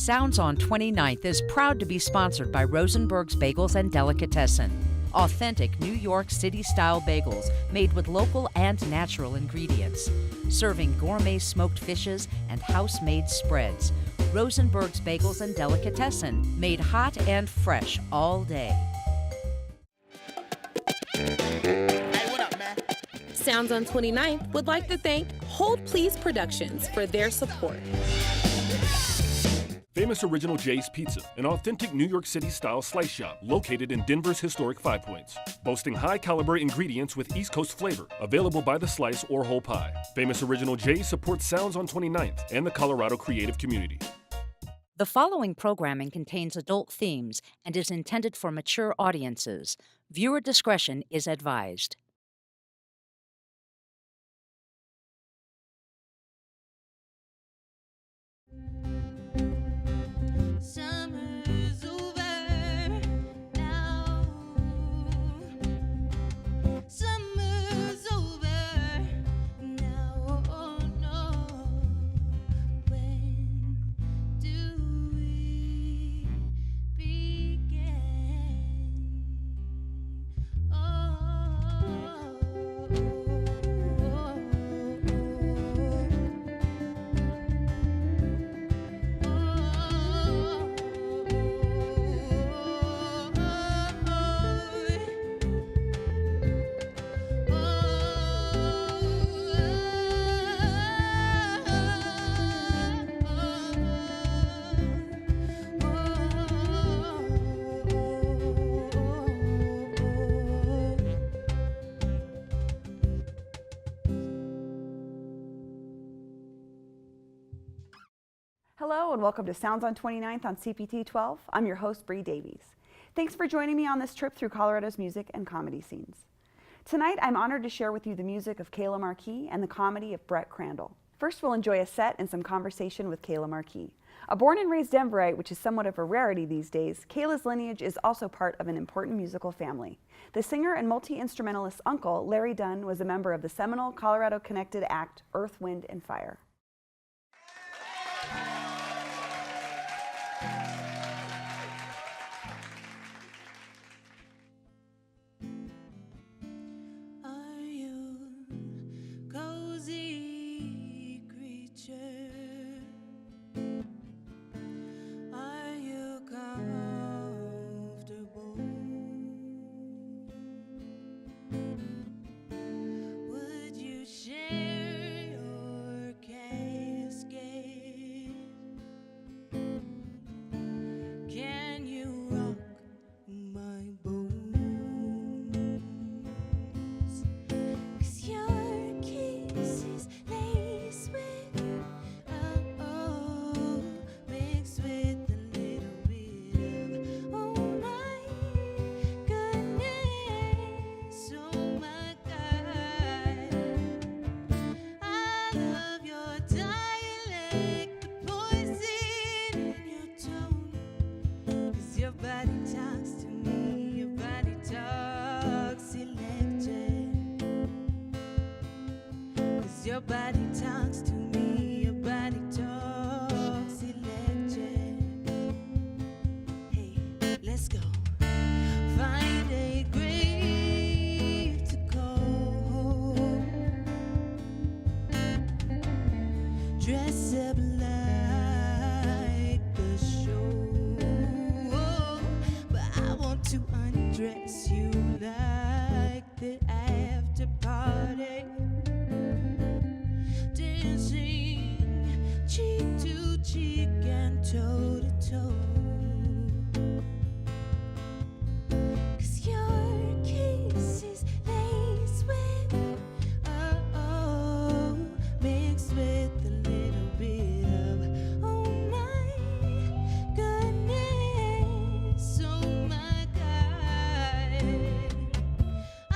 Sounds on 29th is proud to be sponsored by Rosenberg's Bagels and Delicatessen. Authentic New York City-style bagels made with local and natural ingredients. Serving gourmet smoked fishes and house-made spreads. Rosenberg's Bagels and Delicatessen, made hot and fresh all day. Hey, what up, man? Sounds on 29th would like to thank Hold Please Productions for their support. Famous Original J's Pizza, an authentic New York City-style slice shop located in Denver's historic Five Points. Boasting high-caliber ingredients with East Coast flavor, available by the slice or whole pie. Famous Original J supports Sounds on 29th and the Colorado creative community. The following programming contains adult themes and is intended for mature audiences. Viewer discretion is advised. Summer's over now. Summer's over now. Oh no. When do we begin? Hello and welcome to Sounds on 29th on CPT 12. I'm your host, Bree Davies. Thanks for joining me on this trip through Colorado's music and comedy scenes. Tonight, I'm honored to share with you the music of Kayla Marque and the comedy of Brett Crandall. First, we'll enjoy a set and some conversation with Kayla Marque. A born and raised Denverite, which is somewhat of a rarity these days, Kayla's lineage is also part of an important musical family. The singer and multi-instrumentalist uncle, Larry Dunn, was a member of the seminal Colorado-connected act Earth, Wind, and Fire. Are you cozy creature? Are you comfortable? Would you share your casket? Can you rock my bones? 'Cause your kisses lace with mixed with a little bit of oh my goodness, oh my God. I love your dialect, the poison in your tone. 'Cause your body talks to me, your body talks electric. 'Cause your body talks to me, your body talks electric. Hey, let's go. Find a grave to call. Dress up like the show. But I want to undress you like the after party. Dancing cheek to cheek and toe to toe. 'Cause your kisses lace with mixed with a little bit of oh my goodness, oh my God. I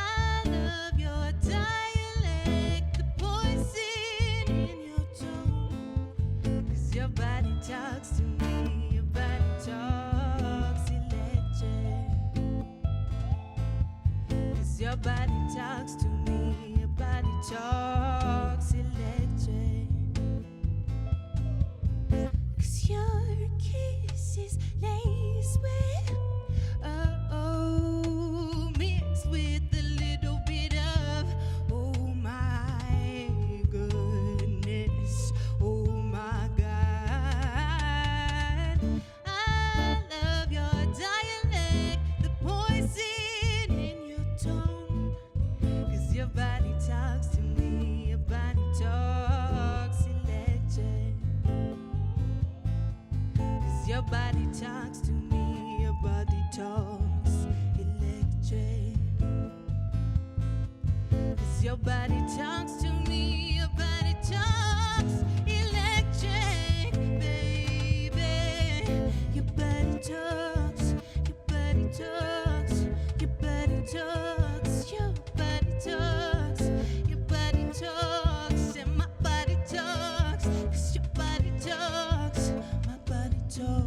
love your dialect, the poison in your tone. 'Cause your body talks to me, your body talks electric. 'Cause your body talks to me, your body talks electric. 'Cause your kiss 'Cause your body talks to me, your body talks electric. 'Cause your body talks to me, your body talks electric, baby. Your body talks, your body talks, your body talks, your body talks, your body talks, and my body talks. 'Cause your body talks, my body talks.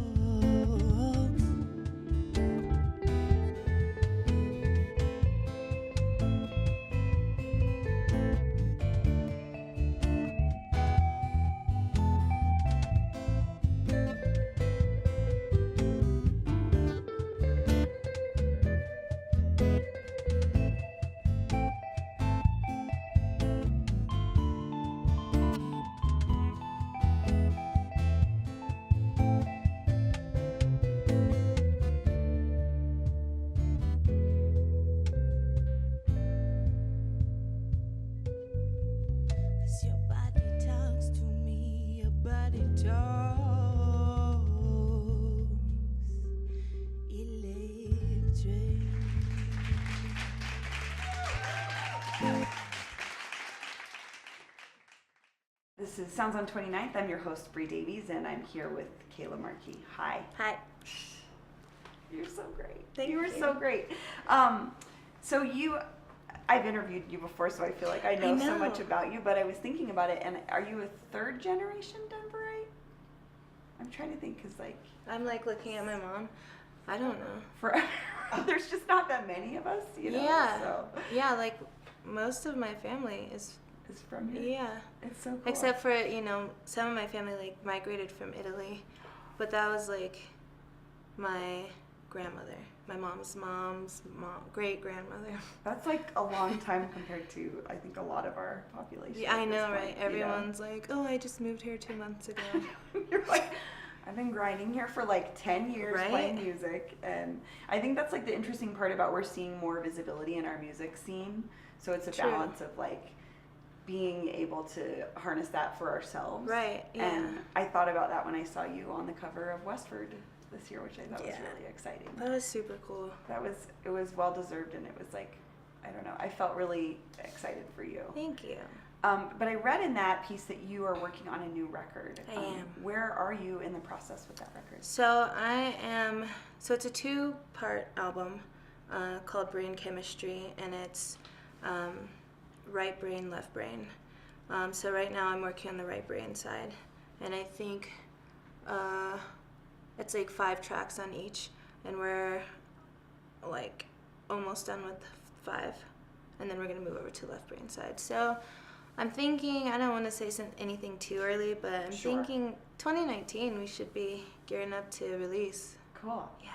Cause your body talks to me, your body talks electric. This is Sounds on 29th. I'm your host, Bree Davies, and I'm here with Kayla Marque. Hi. Hi. You're so great. Thank you were you. so great. I've interviewed you before, so I feel like I know so much about you, but I was thinking about it, and are you a third generation Denverite? I'm trying to think, because like... I'm like looking at my mom. I don't know. There's just not that many of us, you know? Yeah. So. Yeah, like most of my family is It's from here. yeah. It's so cool. Except for, some of my family like migrated from Italy. But that was like my grandmother. My mom's mom, great grandmother. That's like a long time compared to, I think, a lot of our population. Yeah, I at this know, point, right? you know? Everyone's like, oh, I just moved here 2 months ago. You're like, I've been grinding here for like 10 years Right? playing music, and I think that's like the interesting part about we're seeing more visibility in our music scene. So it's a True. balance of like being able to harness that for ourselves. Right, yeah. And I thought about that when I saw you on the cover of Westford this year, which I thought was Yeah. really exciting. That was super cool. It was well deserved, and it was like, I don't know, I felt really excited for you. Thank you. But I read in that piece that you are working on a new record. I am. Where are you in the process with that record? So it's a 2-part album called Brain Chemistry, and it's right brain, left brain. So right now I'm working on the right brain side, and I think it's like 5 tracks on each, and we're like almost done with 5, and then we're gonna move over to left brain side. So I'm thinking, I don't want to say anything too early, but I'm Sure. thinking 2019 we should be gearing up to release. Cool. Yeah.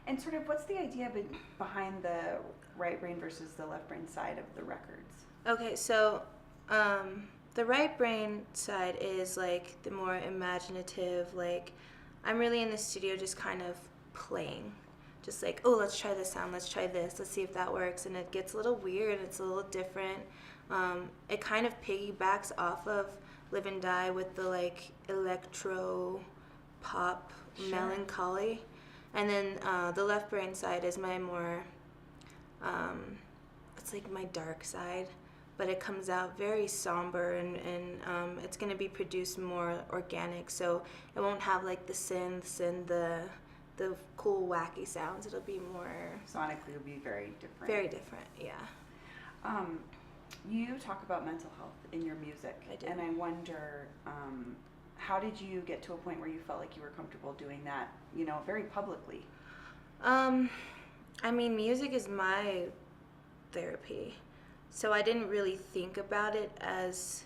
And sort of what's the idea behind the right brain versus the left brain side of the records? Okay, so the right brain side is like the more imaginative, like I'm really in the studio just kind of playing. Just like, oh, let's try this sound, let's try this, let's see if that works. And it gets a little weird, it's a little different. It kind of piggybacks off of Live and Die with the like electro pop melancholy. And then the left brain side is my more, it's like my dark side, but it comes out very somber, and it's going to be produced more organic, so it won't have like the synths and the cool wacky sounds. It'll be more Sonically, it'll be very different. very different, yeah. You talk about mental health in your music. I do. And I wonder, how did you get to a point where you felt like you were comfortable doing that, very publicly? I mean, music is my therapy, so I didn't really think about it as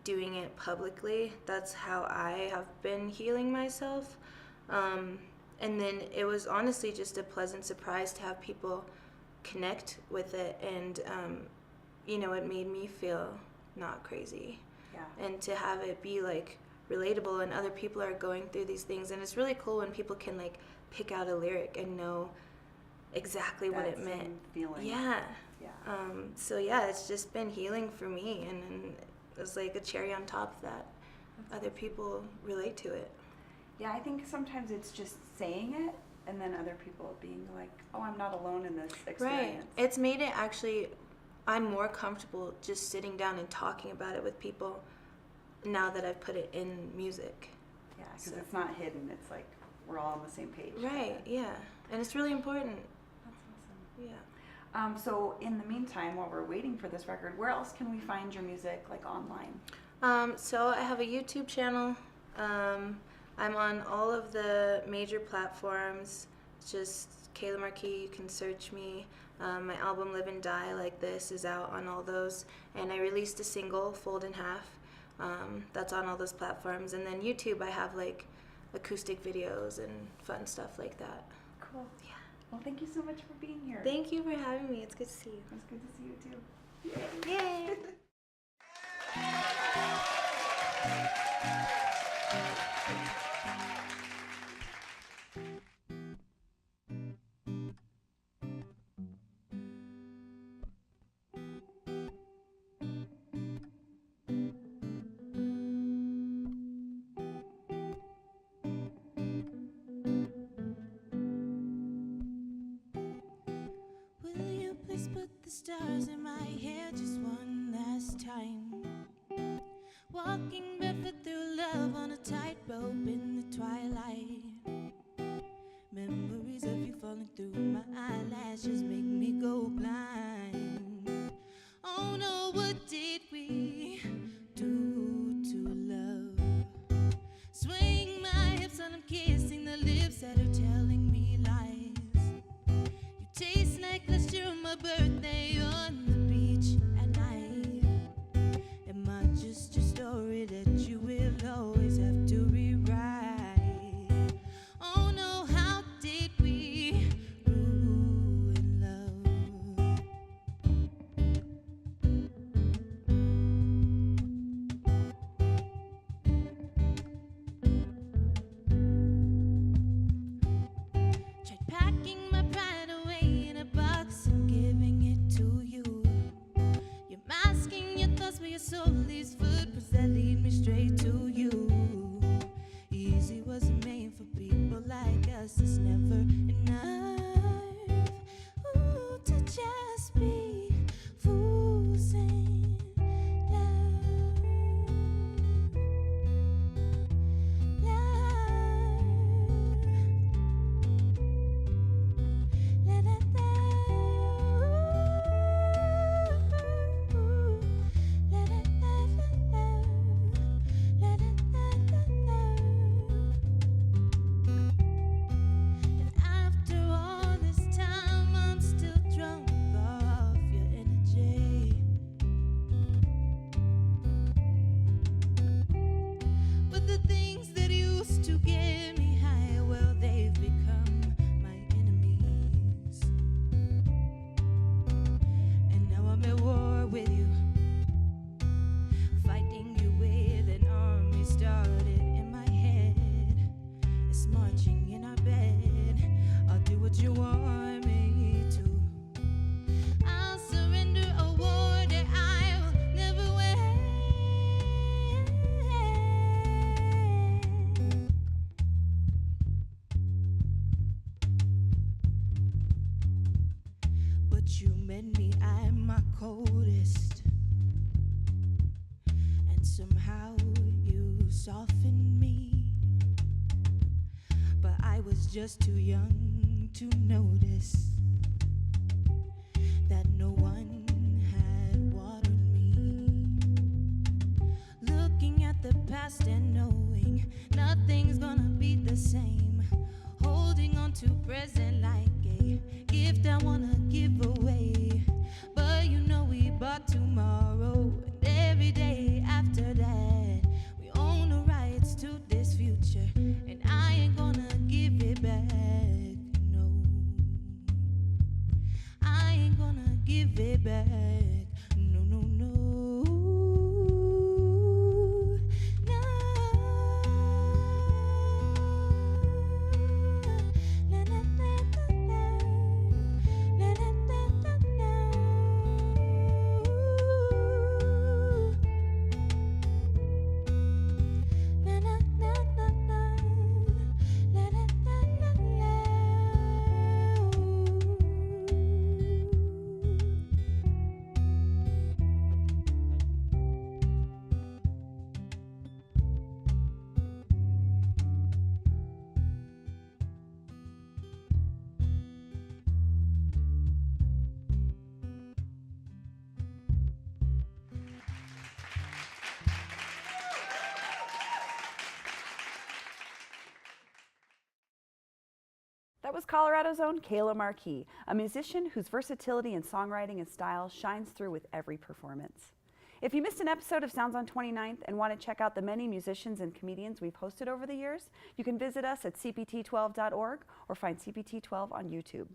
doing it publicly. That's how I have been healing myself. And then it was honestly just a pleasant surprise to have people connect with it, and it made me feel not crazy. Yeah. And to have it be like relatable, and other people are going through these things, and it's really cool when people can like pick out a lyric and know exactly what it That meant. same feeling. Yeah. Yeah. So yeah, it's just been healing for me, and it was like a cherry on top that other people relate to it. Yeah, I think sometimes it's just saying it, and then other people being like, oh, I'm not alone in this experience. Right. It's made it actually, I'm more comfortable just sitting down and talking about it with people now that I've put it in music. Yeah, because it's not hidden. It's like we're all on the same page. Right, yeah. And it's really important. That's awesome. Yeah. So in the meantime, while we're waiting for this record, where else can we find your music, like online? So I have a YouTube channel. I'm on all of the major platforms. It's just Kayla Marque. You can search me. My album Live and Die Like This is out on all those. And I released a single, Fold in Half. That's on all those platforms. And then YouTube, I have like acoustic videos and fun stuff like that. Cool. Yeah. Well, thank you so much for being here. Thank you for having me. It's good to see you. It's good to see you too. Yay! Will you please put the stars in my hair just one last time? Walking barefoot through love on a tightrope in the twilight. Memories of you falling through my eyelashes make me go blind. Oh no, what did we do to love? Swing my hips while I'm kissing the lips that are telling me lies. You taste like last year on my birthday on the beach at night. Am I just a story that you will always have to rewrite? Oh no, how did we ruin love? Tried packing my pride away in a box and giving it to you. You're masking your thoughts, but your soul leaves footprints that lead me straight to you. Easy wasn't made for people like us. It's never enough. Ooh, to just be fools in love. La la la. La la la la la. La la la la la. And after all this time, I'm still drunk off your energy. But the things that used to get me high, well, they've become my enemies. And now I'm at war with you, fighting you with an army started in my head. It's marching in our bed. I'll do what you want me to. I'll surrender a war that I will never win. But you met me at my coldest, and somehow you softened me. But I was just too young to notice that no one had watered me. Looking at the past and knowing nothing's gonna be the same. Holding on to present like a gift I wanna give away. But you know we bought tomorrow, and every day after that we own the rights to this future, and I ain't gonna give it back. No, I ain't gonna give it back. No, no, no. No. La, la, la, la, la. La, la, la, la, la. La, la, la, la, la. That was Colorado's own Kayla Marque, a musician whose versatility in songwriting and style shines through with every performance. If you missed an episode of Sounds on 29th and want to check out the many musicians and comedians we've hosted over the years, you can visit us at cpt12.org or find CPT12 on YouTube.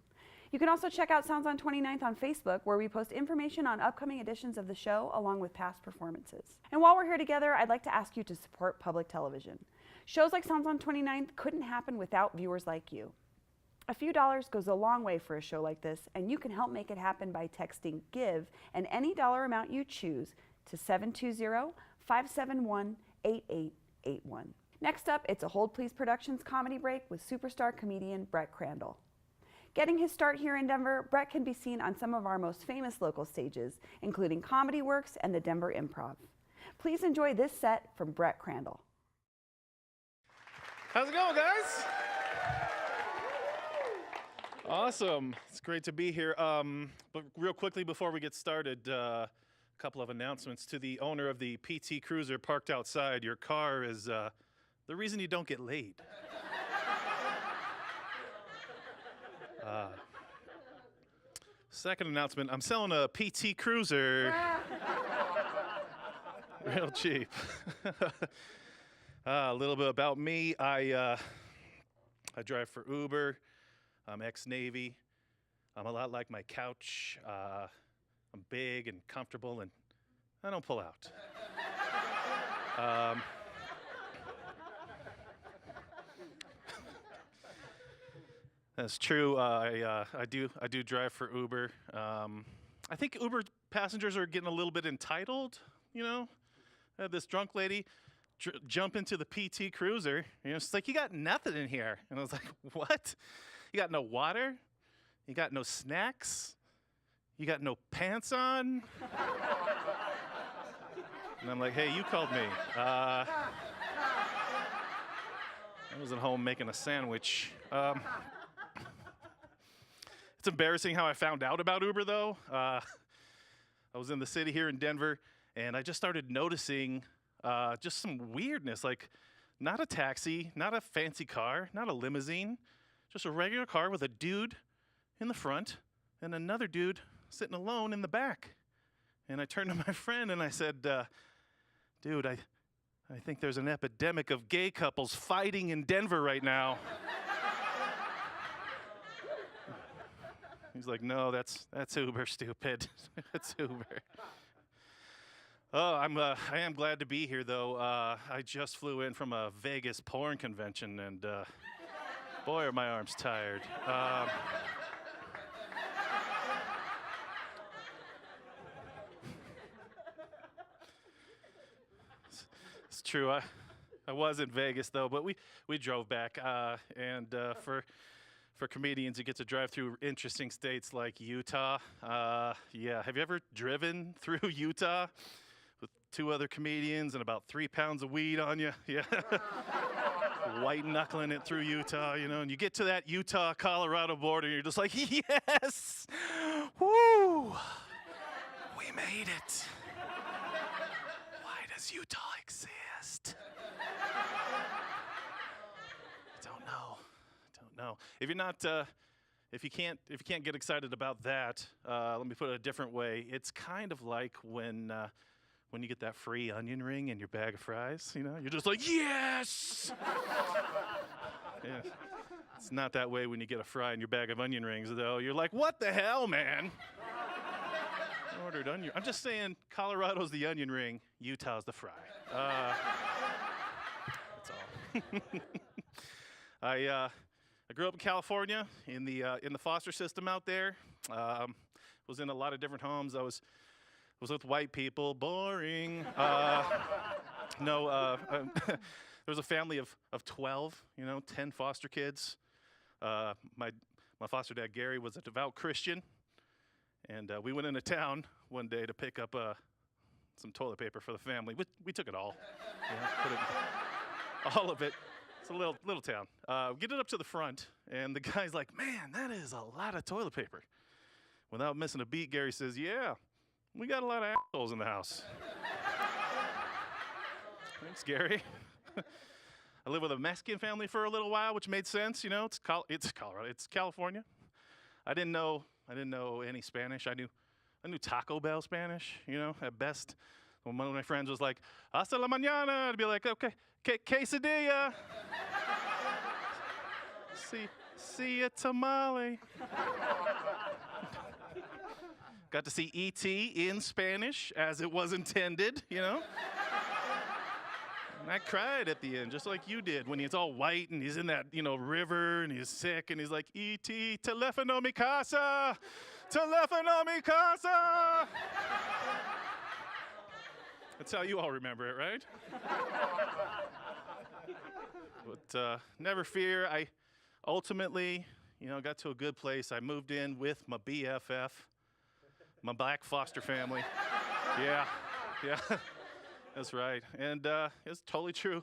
You can also check out Sounds on 29th on Facebook, where we post information on upcoming editions of the show along with past performances. And while we're here together, I'd like to ask you to support public television. Shows like Sounds on 29th couldn't happen without viewers like you. A few dollars goes a long way for a show like this, and you can help make it happen by texting GIVE and any dollar amount you choose to 720-571-8881. Next up, it's a Hold Please Productions comedy break with superstar comedian Brett Crandall. Getting his start here in Denver, Brett can be seen on some of our most famous local stages, including Comedy Works and the Denver Improv. Please enjoy this set from Brett Crandall. How's it going, guys? Awesome. It's great to be here. But real quickly before we get started, a couple of announcements. To the owner of the PT Cruiser parked outside, your car is the reason you don't get laid. Second announcement, I'm selling a PT Cruiser real cheap. A little bit about me. I drive for Uber. I'm ex-Navy. I'm a lot like my couch. I'm big and comfortable, and I don't pull out. That's true. I do drive for Uber. I think Uber passengers are getting a little bit entitled. You know, this drunk lady jump into the PT Cruiser. You know, she's like, "You got nothing in here," and I was like, "What? You got no water? You got no snacks? You got no pants on?" And I'm like, "Hey, you called me. I wasn't home making a sandwich." It's embarrassing how I found out about Uber, though. I was in the city here in Denver, and I just started noticing just some weirdness, like not a taxi, not a fancy car, not a limousine, just a regular car with a dude in the front and another dude sitting alone in the back. And I turned to my friend and I said, "Dude, I think there's an epidemic of gay couples fighting in Denver right now." He's like, "No, that's Uber, stupid." That's Uber. Oh, I am glad to be here, though. I just flew in from a Vegas porn convention, and boy, are my arms tired. It's true. I was in Vegas, though, but we drove back, and for comedians, you get to drive through interesting states like Utah. Yeah, have you ever driven through Utah with two other comedians and about 3 pounds of weed on you? Yeah. White knuckling it through Utah, you know, and you get to that Utah-Colorado border, and you're just like, "Yes! Woo! We made it. Why does Utah exist?" Don't know. If you're not, if you can't get excited about that, let me put it a different way. It's kind of like when you get that free onion ring in your bag of fries. You know, you're just like, "Yes!" Yeah. It's not that way when you get a fry in your bag of onion rings, though. You're like, "What the hell, man? I ordered onion." I'm just saying, Colorado's the onion ring, Utah's the fry. That's all. I grew up in California in the foster system out there. Was in a lot of different homes. I was with white people. Boring. No, there was a family of 12. You know, 10 foster kids. My foster dad Gary was a devout Christian, and we went into town one day to pick up some toilet paper for the family. We took it all. You know, all of it. It's a little town. We get it up to the front, and the guy's like, "Man, that is a lot of toilet paper." Without missing a beat, Gary says, "Yeah, we got a lot of assholes in the house." Thanks, Gary. I lived with a Mexican family for a little while, which made sense. You know, it's Colorado, it's California. I didn't know any Spanish. I knew Taco Bell Spanish. You know, at best. When one of my friends was like, "Hasta la mañana," I'd be like, "Okay, quesadilla." See ya, tamale. Got to see E.T. in Spanish as it was intended, you know? And I cried at the end, just like you did, when he's all white and he's in that, river and he's sick and he's like, E.T., teléfono mi casa! Teléfono mi casa! That's how you all remember it, right? But never fear, I ultimately, got to a good place. I moved in with my BFF, my black foster family. Yeah, that's right. And it's totally true.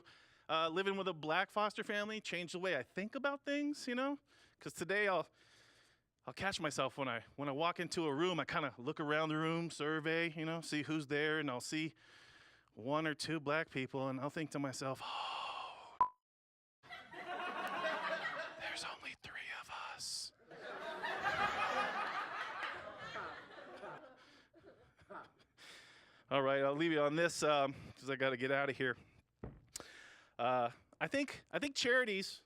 Living with a black foster family changed the way I think about things, because today I'll catch myself when I walk into a room. I kind of look around the room, survey, see who's there, and I'll see one or two black people, and I'll think to myself, oh, there's only 3 of us. All right, I'll leave you on this because I got to get out of here. I think charities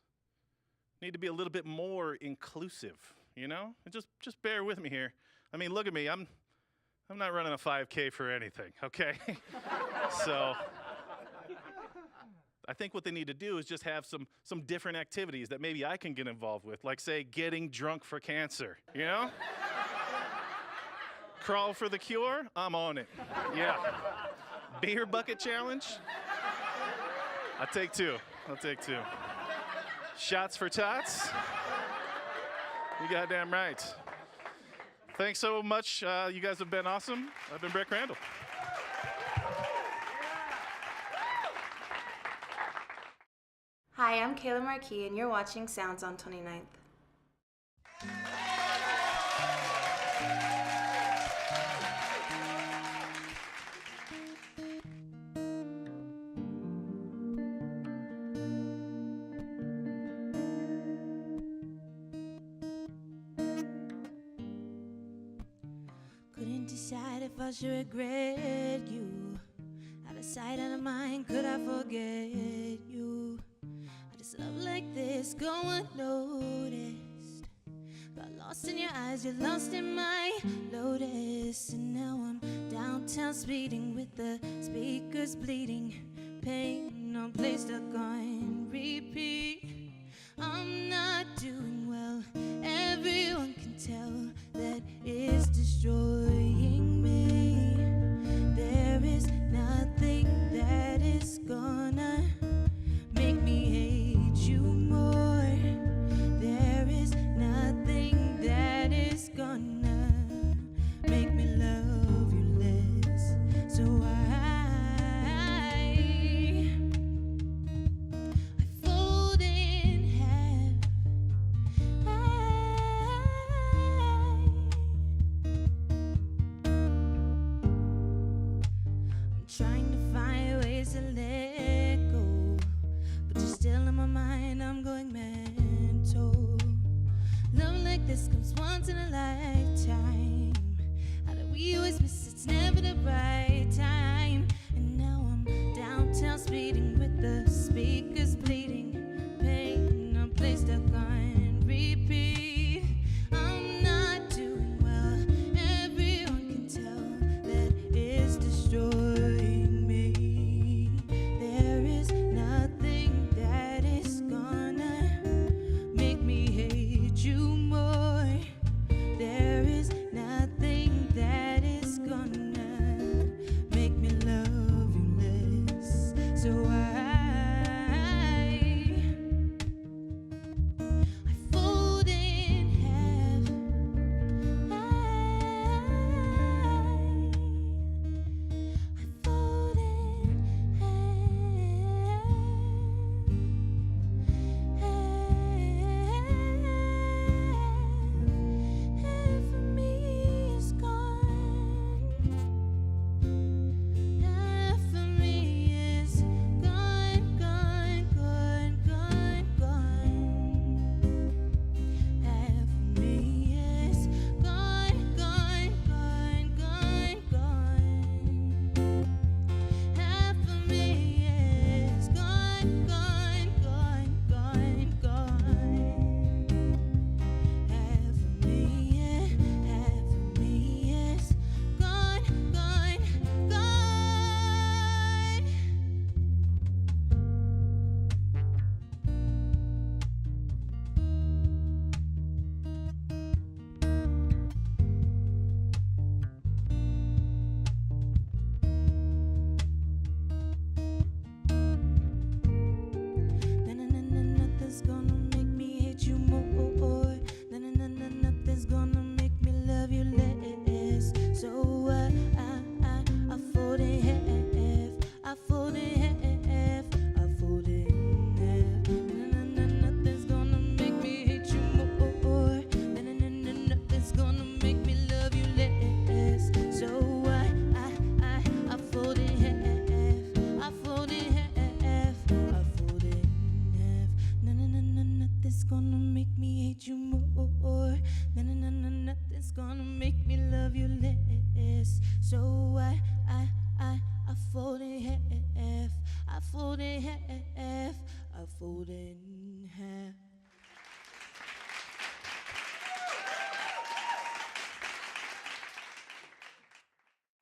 need to be a little bit more inclusive, And just bear with me here. I mean, look at me. I'm not running a 5K for anything, okay? So I think what they need to do is just have some different activities that maybe I can get involved with, like, say, getting drunk for cancer, Crawl for the cure? I'm on it. Yeah. Beer bucket challenge? I'll take 2. Shots for tots? You goddamn right. Thanks so much. You guys have been awesome. I've been Brett Crandall. Hi, I'm Kayla Marque, and you're watching Sounds on 29th. Couldn't decide if I should regret you. Out of sight, out of mind, could I forget you? I just love like this, go unnoticed. Got lost in your eyes, you're lost in my lotus. And now I'm downtown speeding with the speakers bleeding. Pain on play stuck on repeat. I'm not doing well, everyone can tell that it's destroying me. There is nothing that is gonna make me hate you more. There is nothing that is gonna make me love you less. So I fold in half. I'm trying to find ways to let go, but you're still in my mind, I'm going mental. Love like this comes once in a lifetime. How do we always miss it's never the right time? And now I'm downtown speeding with the speakers bleeding. Pain on play stuck on repeat. I'm not doing well, everyone can tell that it's destroying me. There is nothing that is gonna make me hate you more. There is nothing that is gonna make me gonna make me hate you more. Nothing's gonna make me love you less. So I fold in half. I fold in half. I fold in half.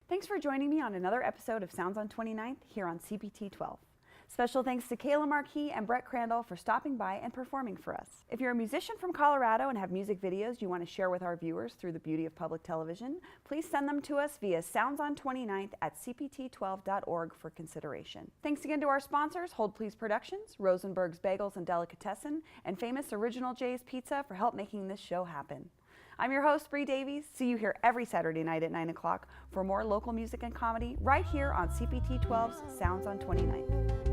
Thanks for joining me on another episode of Sounds on 29th here on CPT 12. Special thanks to Kayla Marque and Brett Crandall for stopping by and performing for us. If you're a musician from Colorado and have music videos you want to share with our viewers through the beauty of public television, please send them to us via soundson29th@cpt12.org for consideration. Thanks again to our sponsors, Hold Please Productions, Rosenberg's Bagels and Delicatessen, and Famous Original J's Pizza for help making this show happen. I'm your host, Bree Davies. See you here every Saturday night at 9 o'clock for more local music and comedy right here on CPT 12's Sounds on 29th.